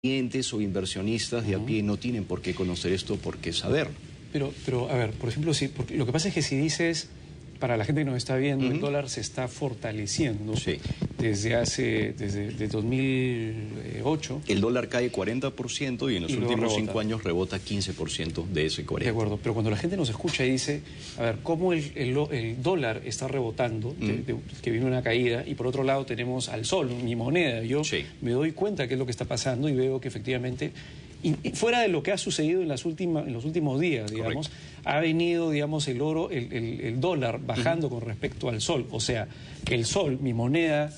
clientes o inversionistas de a pie no tienen por qué conocer esto, por qué saberlo. Pero a ver, por ejemplo, porque lo que pasa es que si dices, para la gente que nos está viendo, el dólar se está fortaleciendo desde 2008. El dólar cae 40% y en los últimos 5 años rebota 15% de ese 40%. De acuerdo, pero cuando la gente nos escucha y dice, a ver, ¿cómo el dólar está rebotando, que viene una caída, y por otro lado tenemos al sol, mi moneda? Yo me doy cuenta qué es lo que está pasando y veo que efectivamente, y fuera de lo que ha sucedido en los últimos días, digamos, ha venido, digamos, el dólar bajando con respecto al sol. O sea, que el sol, mi moneda,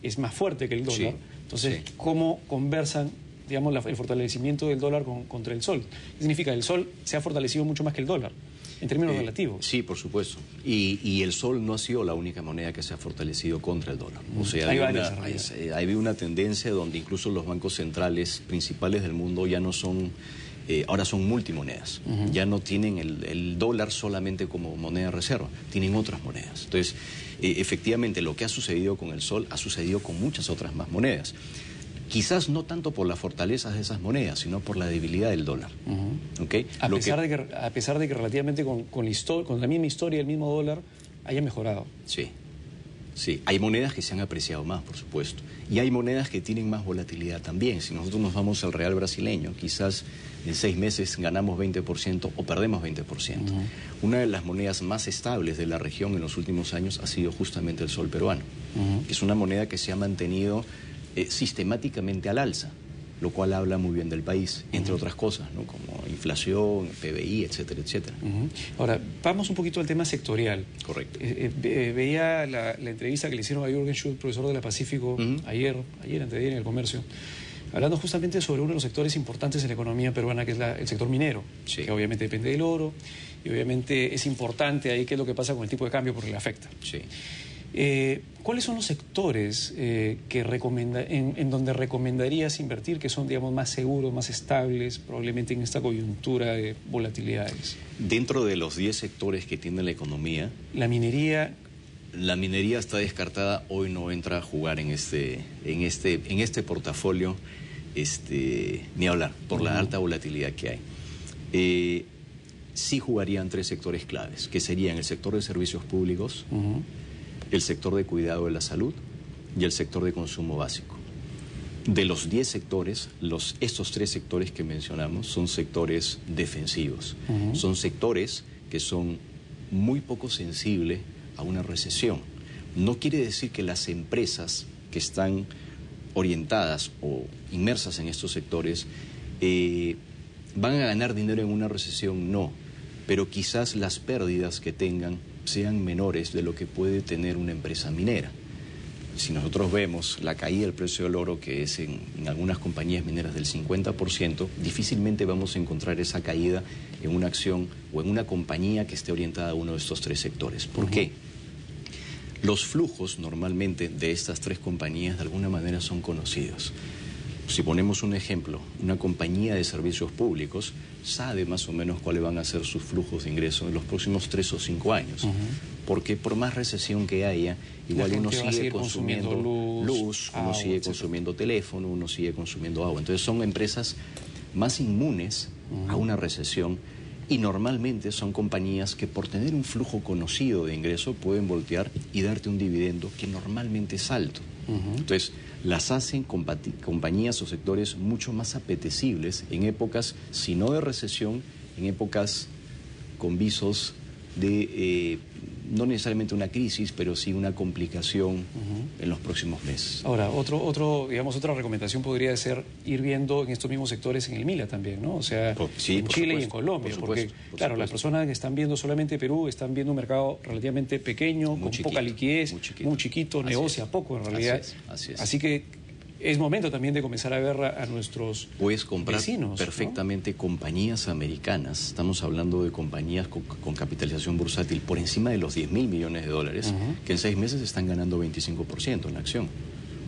es más fuerte que el dólar. Entonces, ¿cómo conversan, digamos, el fortalecimiento del dólar contra el sol? ¿Qué significa? El sol se ha fortalecido mucho más que el dólar, en términos relativos. Sí, por supuesto. Y el sol no ha sido la única moneda que se ha fortalecido contra el dólar. O sea, hay una tendencia donde incluso los bancos centrales principales del mundo ya no son... ahora son multimonedas. Ya no tienen el dólar solamente como moneda de reserva, tienen otras monedas. Entonces, efectivamente, lo que ha sucedido con el sol ha sucedido con muchas otras más monedas. Quizás no tanto por las fortalezas de esas monedas, sino por la debilidad del dólar. ¿Okay? A pesar de que relativamente con la misma historia, el mismo dólar haya mejorado. Sí, hay monedas que se han apreciado más, por supuesto. Y hay monedas que tienen más volatilidad también. Si nosotros nos vamos al real brasileño, quizás en 6 meses ganamos 20% o perdemos 20%. Una de las monedas más estables de la región en los últimos años ha sido justamente el sol peruano. Es una moneda que se ha mantenido sistemáticamente al alza, lo cual habla muy bien del país, entre otras cosas, ¿no? Como inflación, PBI, etcétera, etcétera. Ahora, vamos un poquito al tema sectorial. Correcto. Veía la entrevista que le hicieron a Jürgen Schultz, profesor de la Pacífico, ayer, anteayer en El Comercio, hablando justamente sobre uno de los sectores importantes en la economía peruana, que es el sector minero, que obviamente depende del oro, y obviamente es importante ahí qué es lo que pasa con el tipo de cambio porque le afecta. ¿Cuáles son los sectores en donde recomendarías invertir, que son, digamos, más seguros, más estables, probablemente en esta coyuntura de volatilidades? Dentro de los 10 sectores que tiene la economía... La minería... La minería está descartada, hoy no entra a jugar en este portafolio, ni hablar, por la alta volatilidad que hay. Sí jugarían 3 sectores claves, que serían el sector de servicios públicos, el sector de cuidado de la salud y el sector de consumo básico. De los 10 sectores, estos 3 sectores que mencionamos son sectores defensivos. Son sectores que son muy poco sensibles a una recesión. No quiere decir que las empresas que están orientadas o inmersas en estos sectores van a ganar dinero en una recesión, no. Pero quizás las pérdidas que tengan sean menores de lo que puede tener una empresa minera. Si nosotros vemos la caída del precio del oro, que es en algunas compañías mineras del 50%, difícilmente vamos a encontrar esa caída en una acción o en una compañía que esté orientada a uno de estos 3 sectores. ¿Por qué? Los flujos normalmente de estas 3 compañías de alguna manera son conocidos. Si ponemos un ejemplo, una compañía de servicios públicos sabe más o menos cuáles van a ser sus flujos de ingresos en los próximos 3 o 5 años. Porque por más recesión que haya, igual uno sigue consumiendo luz, uno sigue consumiendo teléfono, uno sigue consumiendo agua. Entonces son empresas más inmunes a una recesión y normalmente son compañías que por tener un flujo conocido de ingreso pueden voltear y darte un dividendo que normalmente es alto. Entonces, las hacen compañías o sectores mucho más apetecibles en épocas, si no de recesión, en épocas con visos de, no necesariamente una crisis, pero sí una complicación en los próximos meses. Ahora, otra recomendación podría ser ir viendo en estos mismos sectores en el MILA también, ¿no? O sea, en Chile y en Colombia, porque, claro, las personas que están viendo solamente Perú están viendo un mercado relativamente pequeño, con poca liquidez, muy chiquito, negocia poco en realidad. Así es. Así que es momento también de comenzar a ver a nuestros Puedes comprar vecinos, perfectamente, ¿no? Compañías americanas, estamos hablando de compañías con capitalización bursátil por encima de los 10.000 millones de dólares, que en 6 meses están ganando 25% en la acción.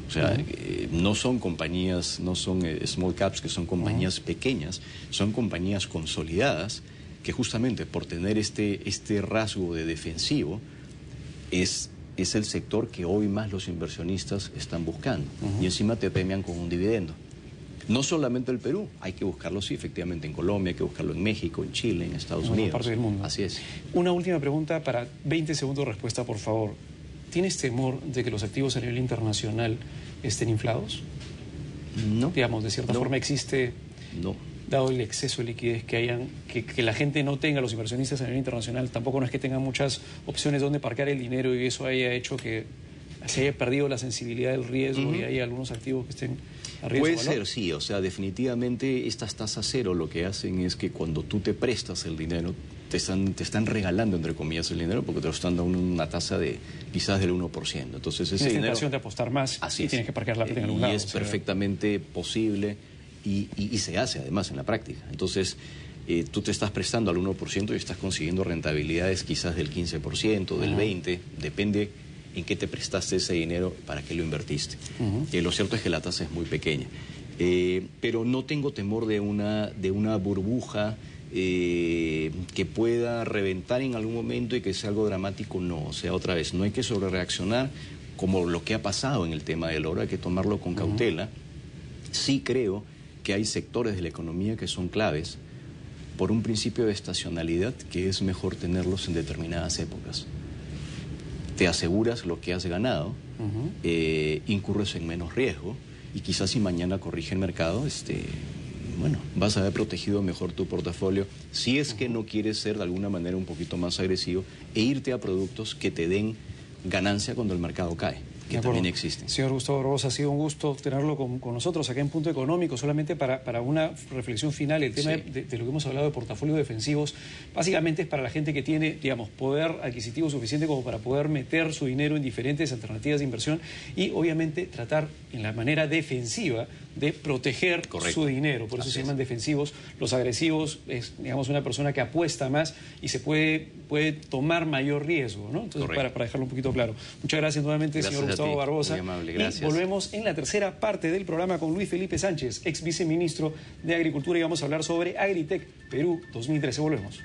O sea, no son compañías, no son small caps, que son compañías pequeñas, son compañías consolidadas que justamente por tener este rasgo de defensivo es el sector que hoy más los inversionistas están buscando. Y encima te premian con un dividendo. No solamente el Perú, hay que buscarlo, sí, efectivamente, en Colombia, hay que buscarlo en México, en Chile, en Estados Unidos. En parte del mundo. Así es. Una última pregunta para 20 segundos de respuesta, por favor. ¿Tienes temor de que los activos a nivel internacional estén inflados? No. Digamos, de cierta forma existe... No. Dado el exceso de liquidez que la gente no tenga, los inversionistas a nivel internacional, tampoco no es que tengan muchas opciones donde parquear el dinero y eso haya hecho que se haya perdido la sensibilidad del riesgo y hay algunos activos que estén a riesgo. Puede ser, sí, o sea, definitivamente estas tasas cero lo que hacen es que cuando tú te prestas el dinero, te están regalando, entre comillas, el dinero porque te lo están dando una tasa de quizás del 1%. Entonces ese dinero... tentación de apostar más y tienes que parquear la plata en algún lado. Y es perfectamente posible y se hace además en la práctica. Entonces, tú te estst prestando al 1% y estás consiguiendo rentabilidades quizás del 15%, del 20%, depende en qué te prestaste ese dinero, para qué lo invertiste. Lo cierto es que la tasa es muy pequeña. Pero no tengo temor de una burbuja que pueda reventar en algún momento y que sea algo dramático, no. O sea, otra vez, no hay que sobrereaccionar como lo que ha pasado en el tema del oro, hay que tomarlo con cautela. Sí creo que hay sectores de la economía que son claves por un principio de estacionalidad que es mejor tenerlos en determinadas épocas. Te aseguras lo que has ganado, incurres en menos riesgo y quizás si mañana corrige el mercado, bueno, vas a haber protegido mejor tu portafolio si es que no quieres ser de alguna manera un poquito más agresivo e irte a productos que te den ganancia cuando el mercado cae, que también existen. Señor Gustavo Barbosa, ha sido un gusto tenerlo con nosotros acá en Punto Económico. Solamente para una reflexión final, el tema de lo que hemos hablado de portafolios defensivos, básicamente es para la gente que tiene, digamos, poder adquisitivo suficiente como para poder meter su dinero en diferentes alternativas de inversión y obviamente tratar en la manera defensiva de proteger su dinero. Por eso se llaman defensivos. Los agresivos es, digamos, una persona que apuesta más y se puede tomar mayor riesgo, ¿no? Entonces, para dejarlo un poquito claro. Muchas gracias nuevamente, señor Gustavo Barbosa. Muy amable, gracias. Y volvemos en la tercera parte del programa con Luis Felipe Sánchez, ex viceministro de Agricultura, y vamos a hablar sobre Agritech Perú 2013. Volvemos.